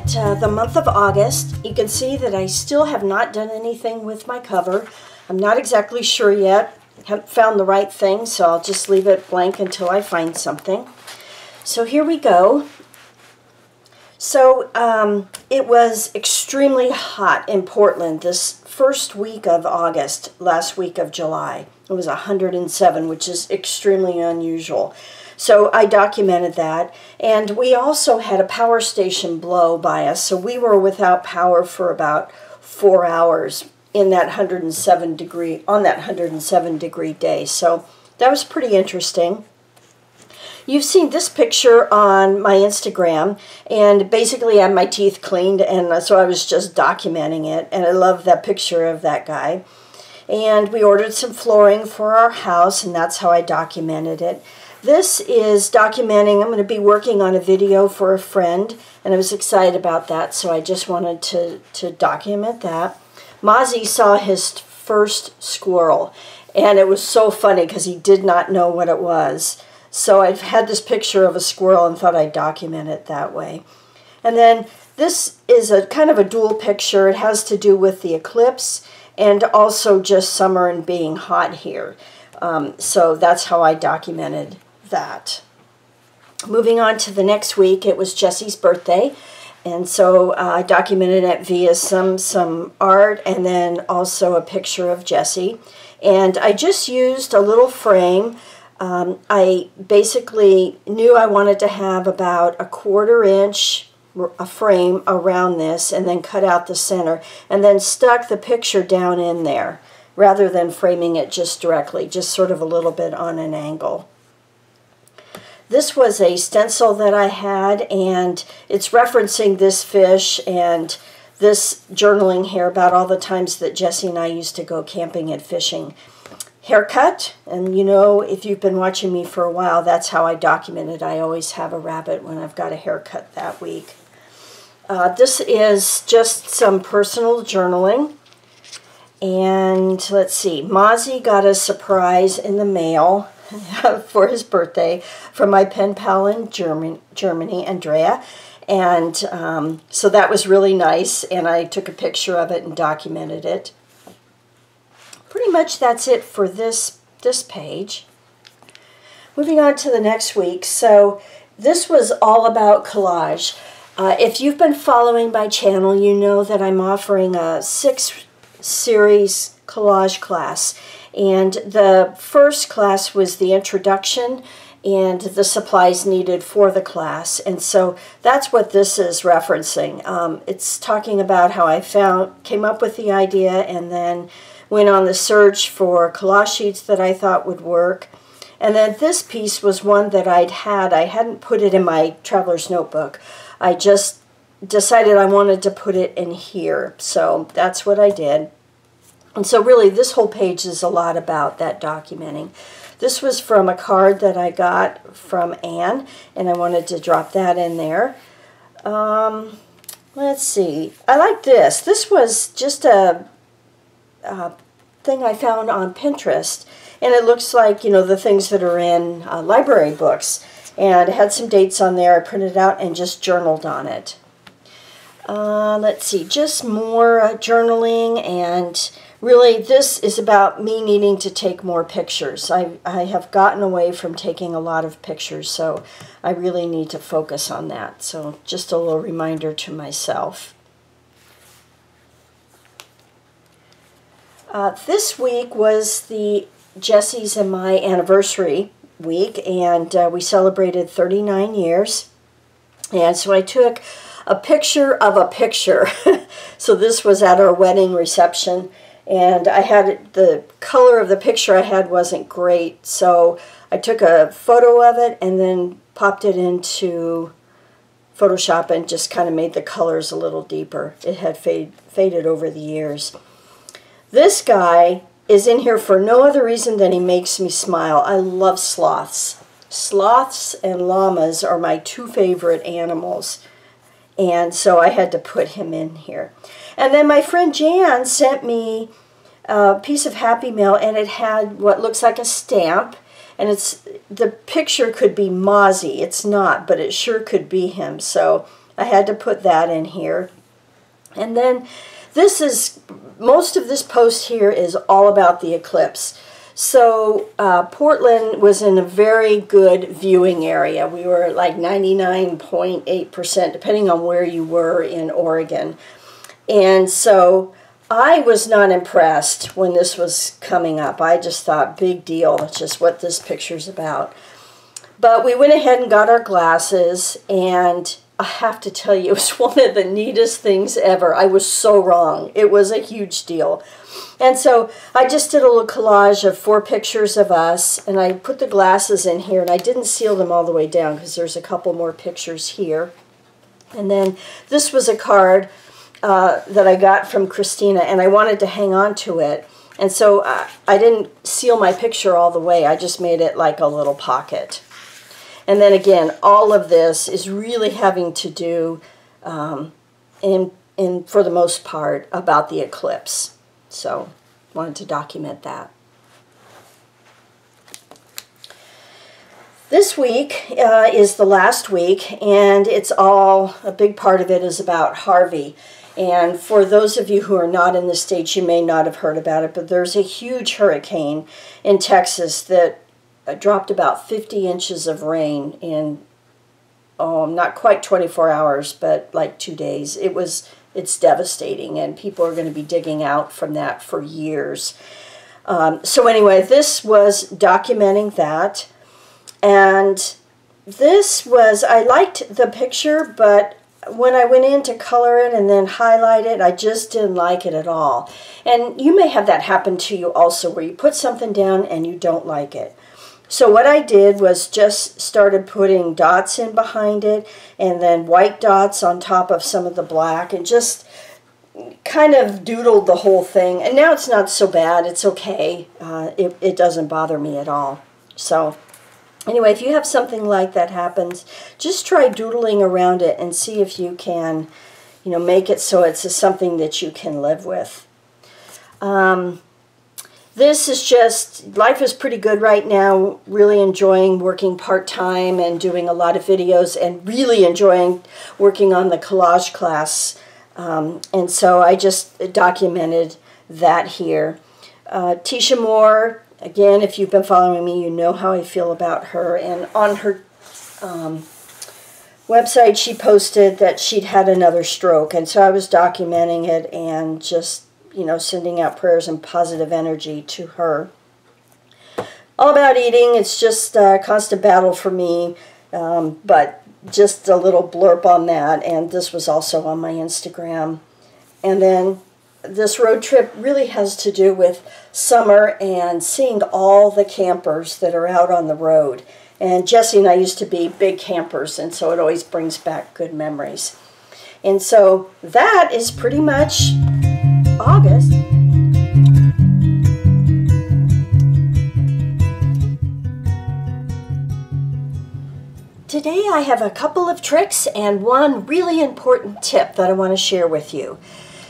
at the month of August. You can see that I still have not done anything with my cover. I'm not exactly sure yet. Haven't found the right thing, so I'll just leave it blank until I find something. So here we go. So it was extremely hot in Portland this first week of August, last week of July. It was 107, which is extremely unusual. So I documented that, and we also had a power station blow by us, so we were without power for about 4 hours in that 107 degree day. So that was pretty interesting. You've seen this picture on my Instagram, and basically I had my teeth cleaned, and so I was just documenting it, and I love that picture of that guy. And we ordered some flooring for our house, and that's how I documented it. This is documenting, I'm going to be working on a video for a friend, and I was excited about that, so I just wanted to document that. Mozzie saw his first squirrel, and it was so funny because he did not know what it was. So I've had this picture of a squirrel and thought I'd document it that way. And then this is a kind of a dual picture. It has to do with the eclipse and also just summer and being hot here. So that's how I documented that. Moving on to the next week, it was Jesse's birthday. And so I documented it via some art and then also a picture of Jesse. And I just used a little frame. I basically knew I wanted to have about a 1/4 inch a frame around this and then cut out the center and then stuck the picture down in there rather than framing it just directly, just sort of a little bit on an angle. This was a stencil that I had, and it's referencing this fish and this journaling here about all the times that Jesse and I used to go camping and fishing. Haircut, and you know, if you've been watching me for a while, that's how I document it. I always have a rabbit when I've got a haircut that week. This is just some personal journaling. And let's see, Mozzie got a surprise in the mail for his birthday from my pen pal in Germany, Andrea. And so that was really nice, and I took a picture of it and documented it. Pretty much that's it for this page. Moving on to the next week. So this was all about collage. If you've been following my channel, you know that I'm offering a 6-series collage class. And the first class was the introduction and the supplies needed for the class. And so that's what this is referencing. It's talking about how I came up with the idea and then went on the search for collage sheets that I thought would work. And then this piece was one that I hadn't put it in my traveler's notebook. I just decided I wanted to put it in here. So that's what I did. And so really this whole page is a lot about that documenting. This was from a card that I got from Anne, and I wanted to drop that in there. Let's see. I like this. This was just a thing I found on Pinterest, and it looks like, you know, the things that are in library books, and it had some dates on there. I printed it out and just journaled on it. Let's see, just more journaling, and really this is about me needing to take more pictures. I have gotten away from taking a lot of pictures, so I really need to focus on that. So just a little reminder to myself. This week was the Jesse's and my anniversary week, and we celebrated 39 years. And so I took a picture of a picture. So this was at our wedding reception, and I had the color of the picture I had wasn't great, so I took a photo of it and then popped it into Photoshop and just kind of made the colors a little deeper. It had faded over the years. This guy is in here for no other reason than he makes me smile. I love sloths. Sloths and llamas are my 2 favorite animals, and so I had to put him in here. And then my friend Jan sent me a piece of Happy Mail, and it had what looks like a stamp, and the picture could be Mozzie. It's not, but it sure could be him. So I had to put that in here. And then most of this post here is all about the eclipse. So Portland was in a very good viewing area. We were like 99.8%, depending on where you were in Oregon. And so I was not impressed when this was coming up. I just thought, big deal, it's just what this picture's about. But we went ahead and got our glasses, and I have to tell you, it was one of the neatest things ever. I was so wrong. It was a huge deal. And so I just did a little collage of 4 pictures of us, and I put the glasses in here, and I didn't seal them all the way down because there's a couple more pictures here. And then this was a card that I got from Christina, and I wanted to hang on to it. And so I didn't seal my picture all the way. I just made it like a little pocket. And then again, all of this is really having to do, for the most part, about the eclipse. So, wanted to document that. This week is the last week, and a big part of it is about Harvey. And for those of you who are not in the States, you may not have heard about it, but there's a huge hurricane in Texas that dropped about 50 inches of rain in, not quite 24 hours, but like 2 days. It's devastating, and people are going to be digging out from that for years. So anyway, this was documenting that, and I liked the picture, but when I went in to color it and then highlight it, I just didn't like it at all. And you may have that happen to you also, where you put something down and you don't like it. So what I did was just started putting dots in behind it, and then white dots on top of some of the black, and just kind of doodled the whole thing. And now it's not so bad. It's okay. It doesn't bother me at all. So anyway, if you have something like that happens, just try doodling around it and see if you can, make it so it's something that you can live with. This is just, life is pretty good right now, really enjoying working part-time and doing a lot of videos, and really enjoying working on the collage class. And so I just documented that here. Tisha Moore, again, if you've been following me, you know how I feel about her. And on her website, she posted that she'd had another stroke. And so I was documenting it and just, sending out prayers and positive energy to her. All about eating. It's just a constant battle for me, but just a little blurb on that. And this was also on my Instagram. And then this road trip really has to do with summer and seeing all the campers that are out on the road. And Jesse and I used to be big campers, and so it always brings back good memories. And so that is pretty much August. Today I have a couple of tricks and one really important tip that I want to share with you.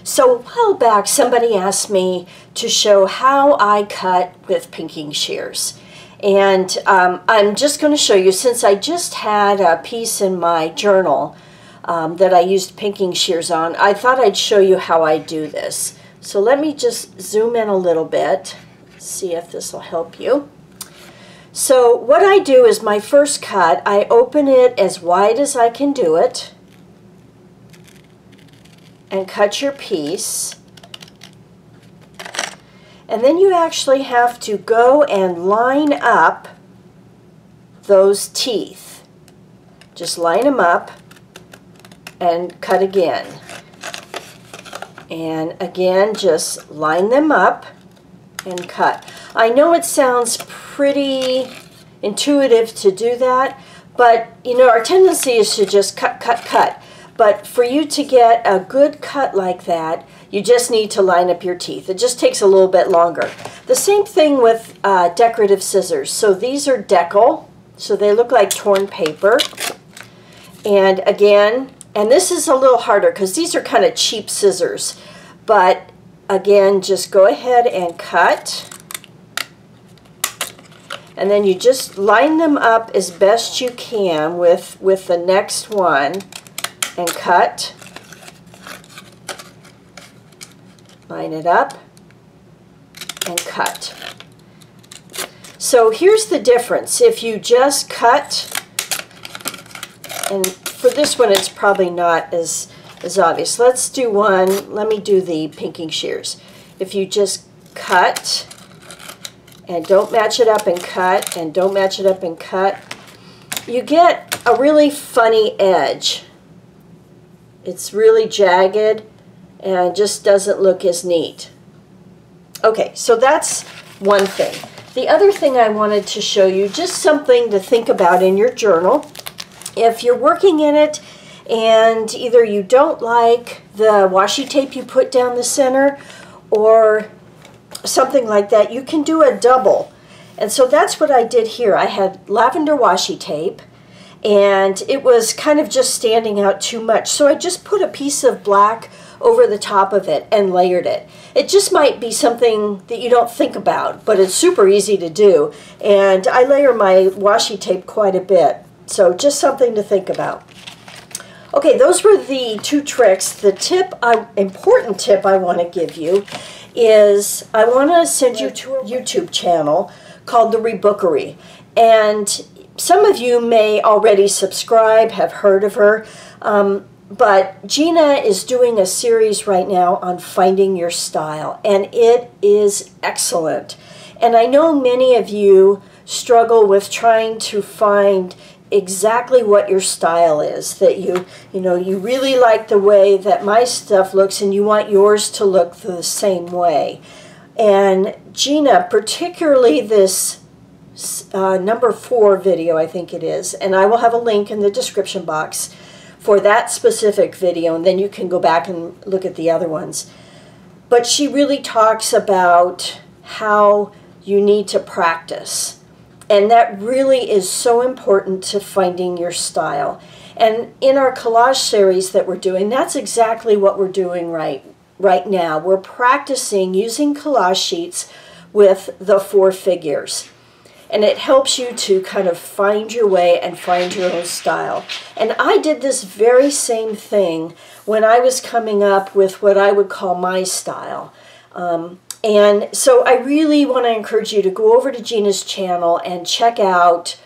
So a while back somebody asked me to show how I cut with pinking shears. And I'm just going to show you, since I just had a piece in my journal that I used pinking shears on, I thought I'd show you how I do this. So let me just zoom in a little bit, see if this will help you. So what I do is my first cut, I open it as wide as I can do it and cut your piece. And then you actually have to go and line up those teeth. Just line them up and cut again. And again, just line them up and cut. I know it sounds pretty intuitive to do that, but our tendency is to just cut, cut, cut. But for you to get a good cut like that, you just need to line up your teeth. It just takes a little bit longer. The same thing with decorative scissors. So these are decal, so they look like torn paper. And again, and this is a little harder because these are kind of cheap scissors. But again, just go ahead and cut. And then you just line them up as best you can with the next one. and cut. Line it up and cut. So here's the difference. If you just cut, and for this one it's probably not as obvious. Let's do one. Let me do the pinking shears. If you just cut and don't match it up and cut and don't match it up and cut, you get a really funny edge. It's really jagged and just doesn't look as neat. Okay, so that's one thing. The other thing I wanted to show you, just something to think about in your journal. If you're working in it and either you don't like the washi tape you put down the center or something like that, you can do a double. And so that's what I did here. I had lavender washi tape and it was kind of just standing out too much. So I just put a piece of black over the top of it and layered it. It just might be something that you don't think about, but it's super easy to do. And I layer my washi tape quite a bit. So just something to think about. Okay, those were the two tricks. The important tip I want to give you is I want to send you to a YouTube channel called The Rebookery. And some of you may already subscribe, have heard of her, but Gina is doing a series right now on finding your style, and it is excellent. And I know many of you struggle with trying to find exactly what your style is, that you really like the way that my stuff looks and you want yours to look the same way. And Gina, particularly this number 4 video, I think it is, and I will have a link in the description box for that specific video, and then you can go back and look at the other ones. But she really talks about how you need to practice. And that really is so important to finding your style. And in our collage series that we're doing, that's exactly what we're doing right now. We're practicing using collage sheets with the 4 figures. And it helps you to kind of find your way and find your own style. And I did this very same thing when I was coming up with what I would call my style. And so I really want to encourage you to go over to Gina's channel and check out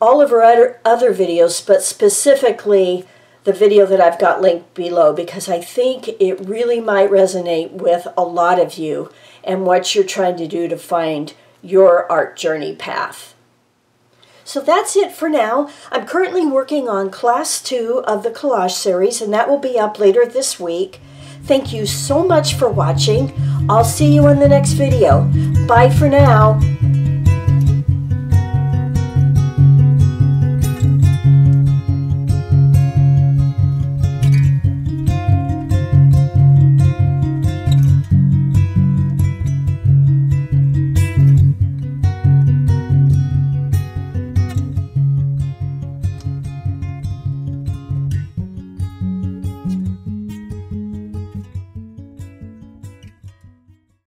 all of her other videos, but specifically the video that I've got linked below, because I think it really might resonate with a lot of you and what you're trying to do to find your art journey path. So that's it for now. I'm currently working on Class 2 of the collage series, and that will be up later this week. Thank you so much for watching. I'll see you in the next video. Bye for now.